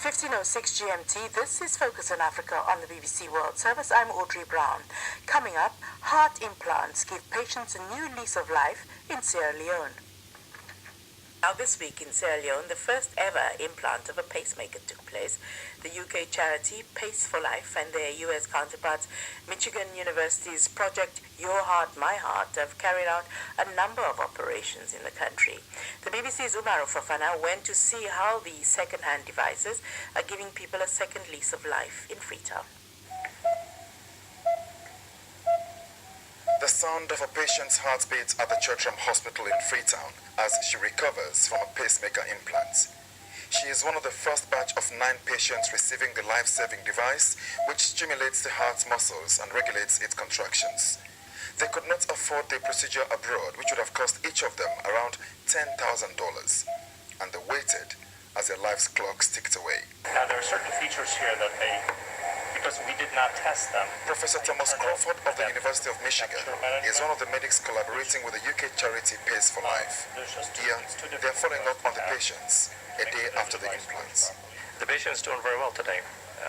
15:06 GMT. This is Focus on Africa on the BBC World Service. I'm Audrey Brown. Coming up, heart implants give patients a new lease of life in Sierra Leone. Now this week in Sierra Leone, the first ever implant of a pacemaker took place. The UK charity Pace for Life and their US counterparts, Michigan University's project Your Heart, My Heart, have carried out a number of operations in the country. The BBC's Umaru Fofana went to see how these second-hand devices are giving people a second lease of life in Freetown. The sound of a patient's heartbeat at the Churcham Hospital in Freetown as she recovers from a pacemaker implant. She is one of the first batch of 9 patients receiving the life-saving device, which stimulates the heart muscles and regulates its contractions. They could not afford the procedure abroad, which would have cost each of them around $10,000, and they waited as their life's clocks ticked away. Now, there are certain features here that because we did not test them. Professor Thomas Crawford of the University of Michigan is one of the medics collaborating with the UK charity Pace for Life. Here, they are following up on the patients a day after the implants. The patient is doing very well today.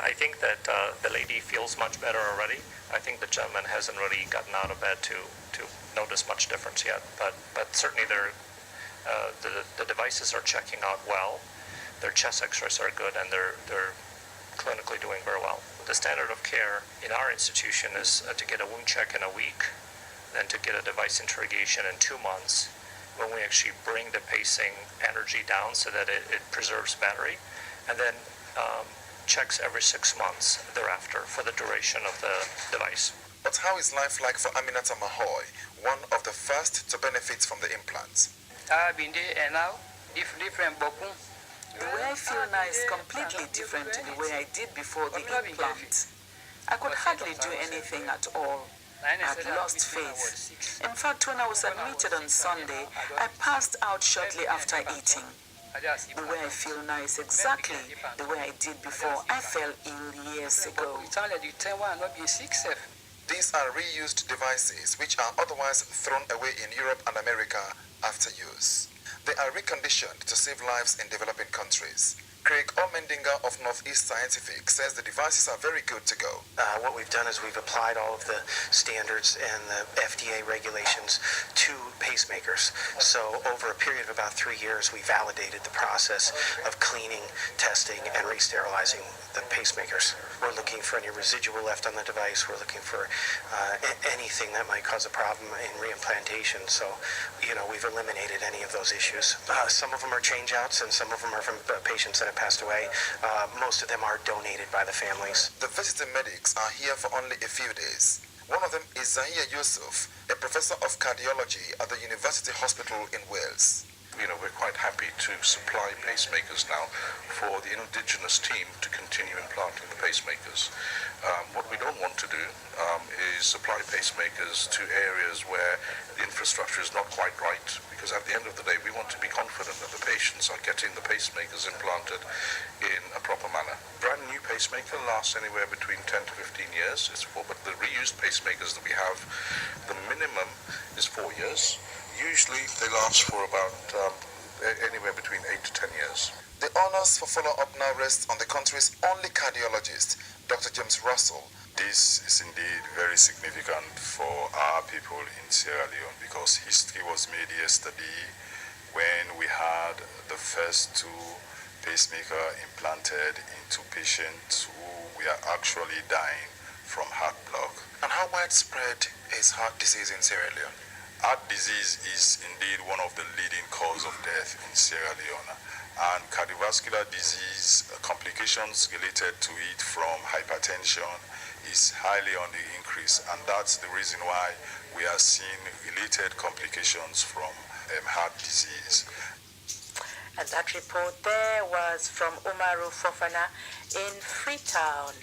I think that the lady feels much better already. I think the gentleman hasn't really gotten out of bed to notice much difference yet, but certainly the devices are checking out well. Their chest x-rays are good, and they're clinically doing very well. The standard of care in our institution is to get a wound check in a week, then to get a device interrogation in 2 months, when we actually bring the pacing energy down so that it preserves battery, and then checks every 6 months thereafter for the duration of the device. But how is life like for Aminata Mahoy, one of the first to benefit from the implants? The way I feel now is completely different to the way I did before the implant. I could hardly do anything at all. I had lost faith. In fact, when I was admitted on Sunday, I passed out shortly after eating. The way I feel now is exactly the way I did before I fell ill years ago. These are reused devices which are otherwise thrown away in Europe and America after use. They are reconditioned to save lives in developing countries. Craig Omendinga of Northeast Scientific says the devices are very good to go. What we've done is we've applied all of the standards and the FDA regulations to pacemakers. So over a period of about 3 years, we validated the process of cleaning, testing, and re-sterilizing the pacemakers. We're looking for any residual left on the device. We're looking for anything that might cause a problem in reimplantation. So, we've eliminated any of those issues. Some of them are change-outs, and some of them are from patients that have passed away. Most of them are donated by the families. The visiting medics are here for only a few days. One of them is Zahia Yusuf, a professor of cardiology at the University Hospital in Wales. We're quite happy to supply pacemakers now for the indigenous team to continue implanting the pacemakers. What we don't want to do is supply pacemakers to areas where the infrastructure is not quite right, because at the end of the day we want to be confident that the patients are getting the pacemakers implanted in a proper manner. Brand new pacemaker lasts anywhere between 10 to 15 years, but the reused pacemakers that we have, the minimum is 4 years. Usually they last for about anywhere between 8 to 10 years. The honors for follow-up now rest on the country's only cardiologist, Dr. James Russell. This is indeed very significant for our people in Sierra Leone, because history was made yesterday when we had the first 2 pacemakers implanted into patients who were actually dying from heart block. And how widespread is heart disease in Sierra Leone? Heart disease is indeed one of the leading causes of death in Sierra Leone, and cardiovascular disease complications related to it from hypertension is highly on the increase, and that's the reason why we are seeing related complications from heart disease. And that report there was from Umaru Fofana in Freetown.